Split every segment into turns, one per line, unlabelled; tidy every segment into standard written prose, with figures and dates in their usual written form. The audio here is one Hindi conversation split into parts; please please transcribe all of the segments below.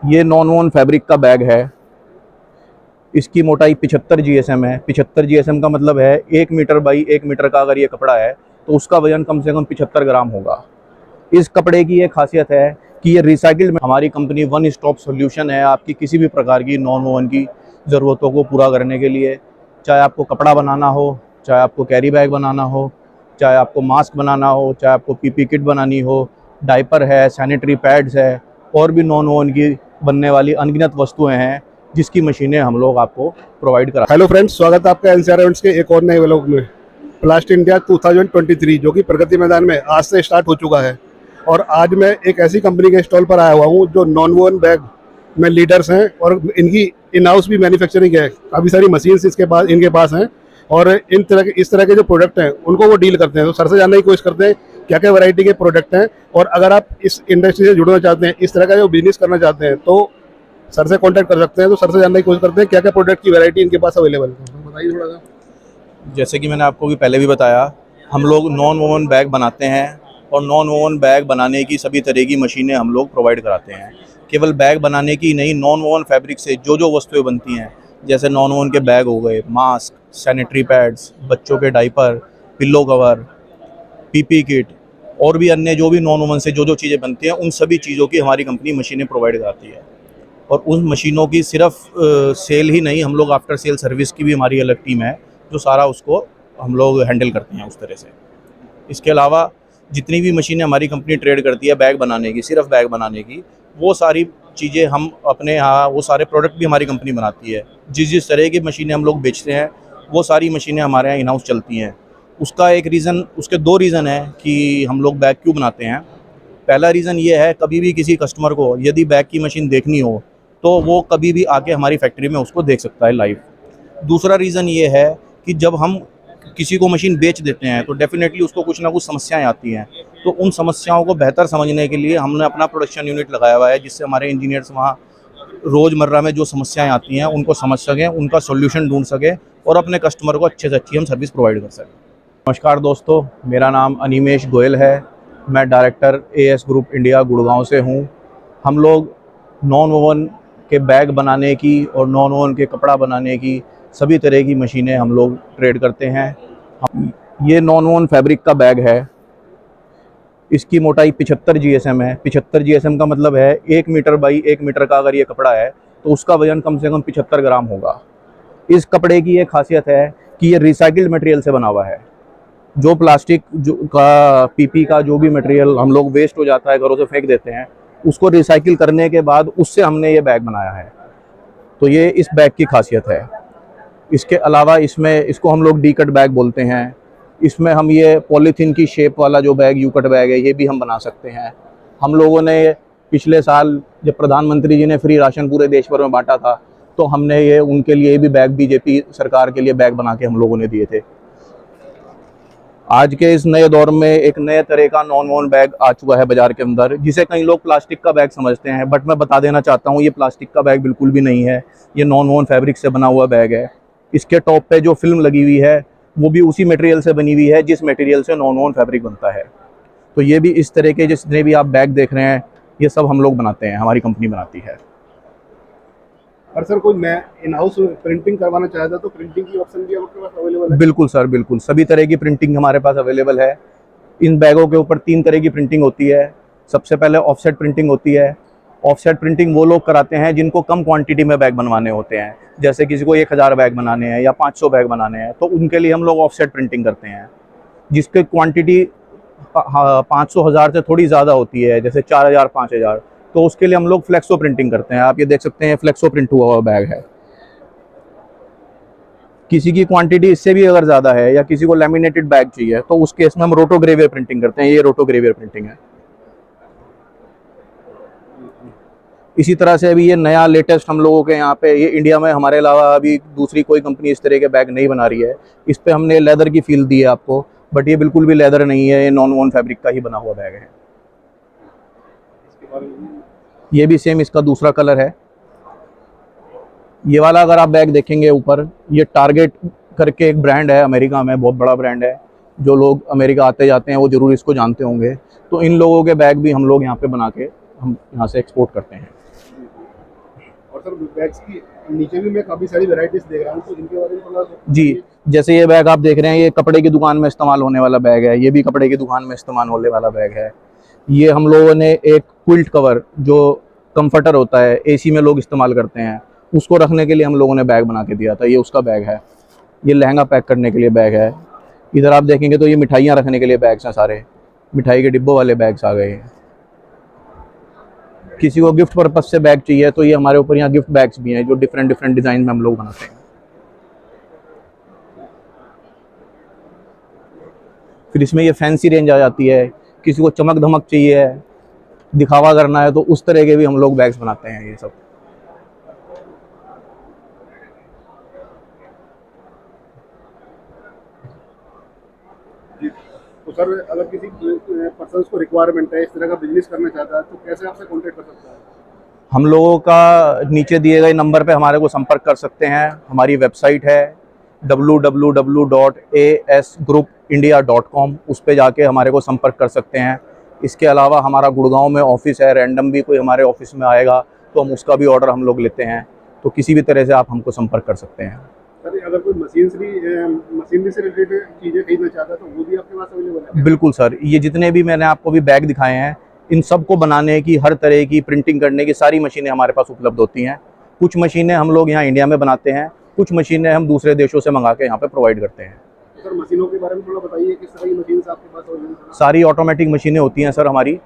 ये नॉन वोन फैब्रिक का बैग है। इसकी मोटाई 75 जीएसएम है। 75 जीएसएम का मतलब है 1 मीटर बाई 1 मीटर का अगर ये कपड़ा है तो उसका वजन कम से कम 75 ग्राम होगा। इस कपड़े की ये खासियत है कि ये रिसाइकिल्ड में हमारी कंपनी वन स्टॉप सॉल्यूशन है आपकी किसी भी प्रकार की नॉन वोवन की ज़रूरतों को पूरा करने के लिए। चाहे आपको कपड़ा बनाना हो, चाहे आपको कैरी बैग बनाना हो, चाहे आपको मास्क बनाना हो, चाहे आपको पीपी किट बनानी हो, डायपर है, सैनिटरी पैड्स है, और भी नॉन वोवन की बनने वाली अनगिनत वस्तुएं हैं जिसकी मशीनें हम लोग आपको प्रोवाइड करा।
हेलो फ्रेंड्स, स्वागत है आपका एनसीआर इवेंट्स के एक और नए व्लॉग में। प्लास्ट इंडिया 2023 जो कि प्रगति मैदान में आज से स्टार्ट हो चुका है। और आज मैं एक ऐसी कंपनी के स्टॉल पर आया हुआ हूँ जो नॉन वोवन बैग में लीडर्स हैं और इनकी इन हाउस भी मैन्युफैक्चरिंग है। काफ़ी सारी मशीन्स इनके पास हैं और इस तरह के जो प्रोडक्ट हैं उनको वो डील करते हैं। तो सर से जानने की कोशिश करते हैं क्या क्या वैरायटी के प्रोडक्ट हैं, और अगर आप इस इंडस्ट्री से जुड़ना चाहते हैं, इस तरह का जो बिजनेस करना चाहते हैं, तो सर से कांटेक्ट कर सकते हैं। तो सर से जानने की कोशिश करते हैं क्या क्या प्रोडक्ट की वैरायटी इनके पास अवेलेबल है। तो बताइए थोड़ा सा।
जैसे कि मैंने आपको भी पहले भी बताया, हम लोग नॉन वोवन बैग बनाते हैं और नॉन वोवन बैग बनाने की सभी तरह की मशीनें हम लोग प्रोवाइड कराते हैं। केवल बैग बनाने की नहीं, नॉन वोवन फैब्रिक से जो जो वस्तुएं बनती हैं, जैसे नॉन वोवन के बैग हो गए, मास्क, सैनिटरी पैड्स, बच्चों के diaper, pillow cover, PP kit, और भी अन्य जो भी नॉन वोवन से जो जो चीज़ें बनती हैं, उन सभी चीज़ों की हमारी कंपनी मशीनें प्रोवाइड कराती है। और उन मशीनों की सिर्फ सेल ही नहीं, हम लोग आफ्टर सेल सर्विस की भी हमारी अलग टीम है जो सारा उसको हम लोग हैंडल करते हैं उस तरह से। इसके अलावा जितनी भी मशीनें हमारी कंपनी ट्रेड करती है बैग बनाने की, सिर्फ बैग बनाने की, वो सारी चीज़ें हम अपने यहाँ, वो सारे प्रोडक्ट भी हमारी कंपनी बनाती है। जिस जिस तरह की मशीनें हम लोग बेचते हैं वो सारी मशीनें हमारे यहाँ इन हाउस चलती हैं। उसका एक रीज़न, उसके दो रीज़न है कि हम लोग बैग क्यों बनाते हैं। पहला रीज़न ये है, कभी भी किसी कस्टमर को यदि बैग की मशीन देखनी हो तो वो कभी भी आके हमारी फैक्ट्री में उसको देख सकता है लाइव। दूसरा रीज़न ये है कि जब हम किसी को मशीन बेच देते हैं तो डेफिनेटली उसको कुछ ना कुछ समस्याएं आती हैं, तो उन समस्याओं को बेहतर समझने के लिए हमने अपना प्रोडक्शन यूनिट लगाया हुआ है, जिससे हमारे इंजीनियर्स वहाँ रोज़मर्रा में जो समस्याएं आती हैं उनको समझ सकें, उनका सॉल्यूशन ढूंढ सकें और अपने कस्टमर को अच्छे से अच्छी हम सर्विस प्रोवाइड कर सकें। नमस्कार दोस्तों, मेरा नाम अनिमेश गोयल है। मैं director as group India Gurgaon से हूँ। हम लोग नॉन वोवन के बैग बनाने की और नॉन वोवन के कपड़ा बनाने की सभी तरह की मशीनें हम लोग ट्रेड करते हैं। ये नॉन वोवन फैब्रिक का बैग है। इसकी मोटाई 75 जीएसएम है। 75 जीएसएम का मतलब है 1 मीटर बाई 1 मीटर का अगर ये कपड़ा है तो उसका वजन कम से कम 75 ग्राम होगा। इस कपड़े की ये खासियत है कि ये रिसाइकिल्ड मटेरियल से बना हुआ है। जो प्लास्टिक जो का पीपी का जो भी मटेरियल हम लोग वेस्ट हो जाता है, घरों से फेंक देते हैं, उसको रिसाइकिल करने के बाद उससे हमने ये बैग बनाया है। तो ये इस बैग की खासियत है। इसके अलावा इसमें, इसको हम लोग डी कट बैग बोलते हैं। इसमें हम ये पॉलीथीन की शेप वाला जो बैग, यू कट बैग है, ये भी हम बना सकते हैं। हम लोगों ने पिछले साल जब प्रधानमंत्री जी ने फ्री राशन पूरे देश भर में बांटा था तो हमने ये उनके लिए भी बैग, बीजेपी सरकार के लिए बैग बना के हम लोगों ने दिए थे। आज के इस नए दौर में एक नए तरह का नॉन वोवन बैग आ चुका है बाजार के अंदर, जिसे कई लोग प्लास्टिक का बैग समझते हैं, बट मैं बता देना चाहता हूँ ये प्लास्टिक का बैग बिल्कुल भी नहीं है। ये नॉन वोवन फैब्रिक से बना हुआ बैग है। इसके टॉप पे जो फिल्म लगी हुई है वो भी उसी मटेरियल से बनी हुई है जिस मटेरियल से नॉन वोवन फैब्रिक बनता है। तो ये भी इस तरह के जितने भी आप बैग देख रहे हैं ये सब हम लोग बनाते हैं, हमारी कंपनी बनाती है।
और सर, कोई मैं इन हाउस प्रिंटिंग करवाना चाहता तो प्रिंटिंग की ऑप्शन भी आपके पास अवेलेबल है?
बिल्कुल सर, बिल्कुल सभी तरह की प्रिंटिंग हमारे पास अवेलेबल है। इन बैगों के ऊपर 3 तरह की प्रिंटिंग होती है। सबसे पहले ऑफसेट प्रिंटिंग होती है। ऑफसेट प्रिंटिंग वो लोग कराते हैं जिनको कम क्वांटिटी में बैग बनवाने होते हैं, जैसे किसी को 1000 बैग बनाने हैं या 500 बैग बनाने हैं, तो उनके लिए हम लोग ऑफसेट प्रिंटिंग करते हैं। जिसकी क्वांटिटी 500-1000 से थोड़ी ज़्यादा होती है, जैसे 4000-5000, तो उसके लिए हम लोग फ्लेक्सो प्रिंटिंग करते हैं। आप ये देख सकते हैं, फ्लेक्सो प्रिंट हुआ हुआ बैग है। किसी की क्वांटिटी इससे भी अगर ज़्यादा है या किसी को लैमिनेटेड बैग चाहिए तो उस केस में हम रोटोग्रेवियर प्रिंटिंग करते हैं। ये रोटोग्रेवियर प्रिंटिंग है। इसी तरह से अभी ये नया लेटेस्ट हम लोगों के यहाँ पे, ये इंडिया में हमारे अलावा अभी दूसरी कोई कंपनी इस तरह के बैग नहीं बना रही है। इस पे हमने लेदर की फील दी है आपको, बट ये बिल्कुल भी लेदर नहीं है, ये नॉन वोवन फैब्रिक का ही बना हुआ बैग है। ये भी सेम इसका दूसरा कलर है। ये वाला अगर आप बैग देखेंगे ऊपर, ये टारगेट करके एक ब्रांड है अमेरिका में, बहुत बड़ा ब्रांड है। जो लोग अमेरिका आते जाते हैं वो ज़रूर इसको जानते होंगे। तो इन लोगों के बैग भी हम लोग यहाँ पे बना के हम यहाँ से एक्सपोर्ट करते हैं।
और सर बैग्स की नीचे भी मैं काफ़ी सारी वैरायटीज देख रहा हूँ, तो इनके बारे में थोड़ा
जी,
बताइए।
जैसे ये बैग आप देख रहे हैं, ये कपड़े की दुकान में इस्तेमाल होने वाला बैग है। ये भी कपड़े की दुकान में इस्तेमाल होने वाला बैग है। ये हम लोगों ने एक क्विल्ट कवर जो कंफर्टर होता है, एसी में लोग इस्तेमाल करते हैं, उसको रखने के लिए हम लोगों ने बैग बना के दिया था। ये उसका बैग है। ये लहंगा पैक करने के लिए बैग है। इधर आप देखेंगे तो ये मिठाइयाँ रखने के लिए बैग्स हैं सारे। मिठाई के डिब्बों वाले बैग्स आ गए हैं। किसी को गिफ्ट पर्पज से बैग चाहिए तो ये हमारे ऊपर यहाँ गिफ्ट बैग्स भी हैं जो डिफरेंट डिफरेंट डिज़ाइन में हम लोग बनाते हैं। फिर इसमें ये फैंसी रेंज आ जाती है। किसी को चमक धमक चाहिए है, दिखावा करना है, तो उस तरह के भी हम लोग बैग्स बनाते हैं ये सब।
जी, तो सर अगर किसी पर्सन को रिक्वायरमेंट है, इस तरह का बिजनेस करना चाहता है, तो कैसे आपसे कॉन्टेक्ट कर सकता है?
हम लोगों का नीचे दिए गए नंबर पे हमारे को संपर्क कर सकते हैं। हमारी वेबसाइट है www.asgroupindia.com। उस पे जाके हमारे को संपर्क कर सकते हैं। इसके अलावा हमारा गुड़गांव में ऑफिस है। रैंडम भी कोई हमारे ऑफिस में आएगा तो हम उसका भी ऑर्डर हम लोग लेते हैं। तो किसी भी तरह से आप हमको संपर्क कर सकते हैं।
सर अगर कोई मशीनरी से रिलेटेड चीज़ें खरीदना चाहता है, तो वो भी आपके पास अवेलेबल है क्या?
बिल्कुल सर, ये जितने भी मैंने आपको भी बैग दिखाए हैं, इन सब को बनाने की, हर तरह की प्रिंटिंग करने की सारी मशीनें हमारे पास उपलब्ध होती हैं। कुछ मशीनें हम लोग यहाँ इंडिया में बनाते हैं, कुछ मशीनें हम दूसरे देशों से मंगा के यहाँ पे प्रोवाइड करते हैं।
तो सर मशीनों के बारे में थोड़ा बताइए, किस तरह की मशीन आपके पास अवेलेबल है?
सारी ऑटोमेटिक मशीनें होती हैं सर हमारी।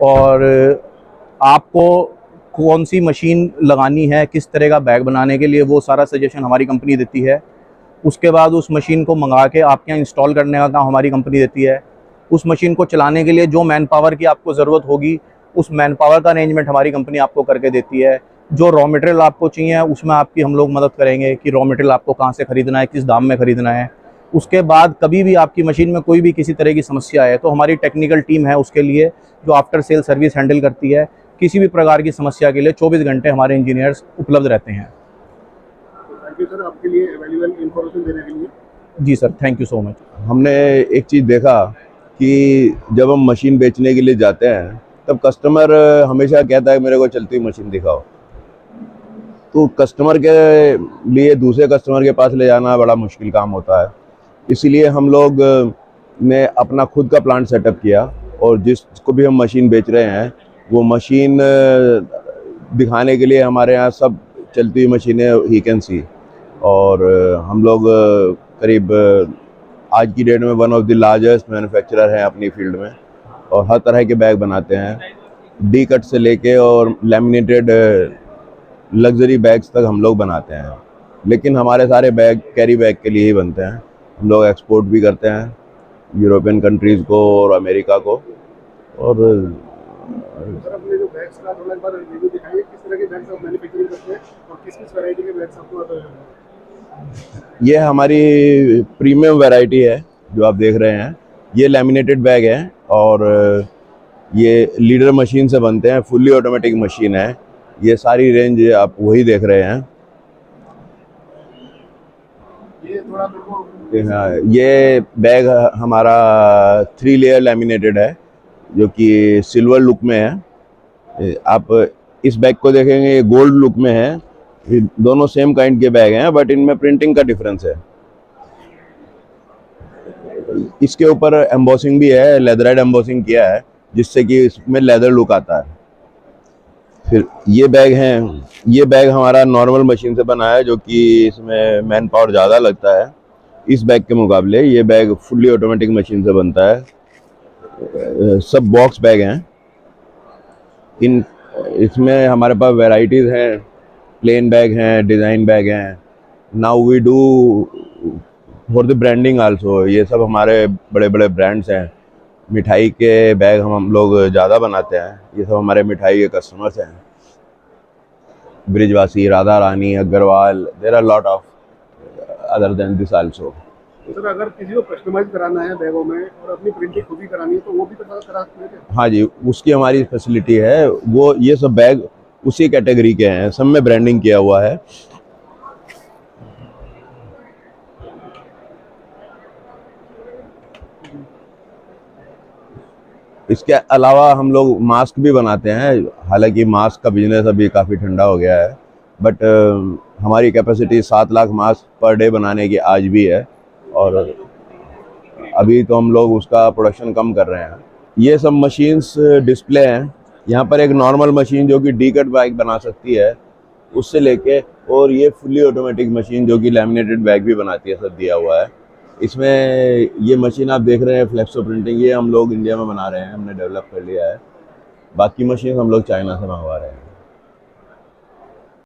और आपको कौन सी मशीन लगानी है, किस तरह का बैग बनाने के लिए, वो सारा सजेशन हमारी कंपनी देती है। उसके बाद उस मशीन को मंगा के आपके यहाँ इंस्टॉल करने का काम हमारी कंपनी देती है। उस मशीन को चलाने के लिए जो मैन पावर की आपको ज़रूरत होगी, उस मैन पावर का अरेंजमेंट हमारी कंपनी आपको करके देती है। जो रॉ मटेरियल आपको चाहिए उसमें आपकी हम लोग मदद करेंगे कि रॉ मटेरियल आपको कहाँ से ख़रीदना है, किस दाम में ख़रीदना है। उसके बाद कभी भी आपकी मशीन में कोई भी किसी तरह की समस्या है तो हमारी टेक्निकल टीम है उसके लिए, जो आफ्टर सेल सर्विस हैंडल करती है। किसी भी प्रकार की समस्या के लिए 24 घंटे हमारे इंजीनियर्स उपलब्ध रहते हैं।
तो थैंक यू सर आपके लिए अवेलेबल इन्फॉर्मेशन देने के लिए।
जी sir, thank you so much.
हमने एक चीज़ देखा कि जब हम मशीन बेचने के लिए जाते हैं तब कस्टमर हमेशा कहता है मेरे को चलती हुई मशीन दिखाओ। तो कस्टमर के लिए दूसरे कस्टमर के पास ले जाना बड़ा मुश्किल काम होता है। इसीलिए हम लोग ने अपना खुद का प्लांट सेटअप किया और जिसको भी हम मशीन बेच रहे हैं वो मशीन दिखाने के लिए हमारे यहाँ सब चलती हुई मशीनें ही कैन सी। और हम लोग करीब आज की डेट में one of the largest manufacturer हैं अपनी फील्ड में और हर तरह के बैग बनाते हैं। डी कट से लेके और लैमिनेटेड लग्जरी बैग्स तक हम लोग बनाते हैं। लेकिन हमारे सारे बैग कैरी बैग के लिए ही बनते हैं। हम लोग एक्सपोर्ट भी करते हैं यूरोपियन कंट्रीज़ को और अमेरिका को। और
सर अपने जो बैग्स का थोड़ा एक बार रिव्यू दिखाइए, किस तरह के बैग्स आप मैन्युफैक्चरिंग करते हैं और किस किस वैरायटी के बैग्स आपको अवेलेबल हैं?
ये हमारी प्रीमियम वैरायटी है जो आप देख रहे हैं। ये लैमिनेटेड बैग है और ये लीडर मशीन से बनते हैं, फुल्ली ऑटोमेटिक मशीन है। ये सारी रेंज आप वही देख रहे हैं।
ये थोड़ा मेरे को
हाँ, ये बैग हमारा 3 लेयर लैमिनेटेड है जो कि सिल्वर लुक में है। आप इस बैग को देखेंगे ये गोल्ड लुक में है। ये दोनों सेम काइंड के बैग हैं बट इनमें प्रिंटिंग का डिफरेंस है। इसके ऊपर एम्बॉसिंग भी है, लेदराइट एम्बॉसिंग किया है जिससे कि इसमें लेदर लुक आता है। फिर ये बैग हैं, ये बैग हमारा नॉर्मल मशीन से बना है जो कि इसमें मैन पावर ज़्यादा लगता है। इस बैग के मुकाबले ये बैग फुल्ली ऑटोमेटिक मशीन से बनता है। सब बॉक्स बैग हैं। इसमें हमारे पास वैरायटीज़ हैं, प्लेन बैग हैं, डिज़ाइन बैग हैं। Now we do for the branding also. ये सब हमारे बड़े बड़े ब्रांड्स हैं। मिठाई के बैग हम लोग ज़्यादा बनाते हैं। ये सब हमारे मिठाई के कस्टमर्स हैं, Brijwasi, Radha Rani, Agarwal. There are lot of other than this also.
तो सर अगर किसी को कस्टमाइज कराना है बैगों में और अपनी प्रिंटिंग खुद ही करानी है, तो वो भी करा सकते हैं क्या?
हाँ जी, उसकी हमारी फैसिलिटी है। वो ये सब बैग उसी कैटेगरी के हैं, सब में ब्रांडिंग किया हुआ है। इसके अलावा हम लोग मास्क भी बनाते हैं। हालांकि मास्क का बिजनेस अभी काफ़ी ठंडा हो गया है, बट हमारी capacity 7 lakh mask per day बनाने की आज भी है, और अभी तो हम लोग उसका प्रोडक्शन कम कर रहे हैं। ये सब मशीन्स डिस्प्ले हैं। यहाँ पर एक नॉर्मल मशीन जो कि डी कट बैग बना सकती है उससे लेके, और ये फुल्ली ऑटोमेटिक मशीन जो कि लैमिनेटेड बैग भी बनाती है, सब दिया हुआ है इसमें। ये मशीन आप देख रहे हैं फ्लेक्सो प्रिंटिंग, ये हम लोग इंडिया में बना रहे हैं, हमने डेवलप कर लिया है। बाकी मशीन हम लोग चाइना से मंगवा रहे हैं।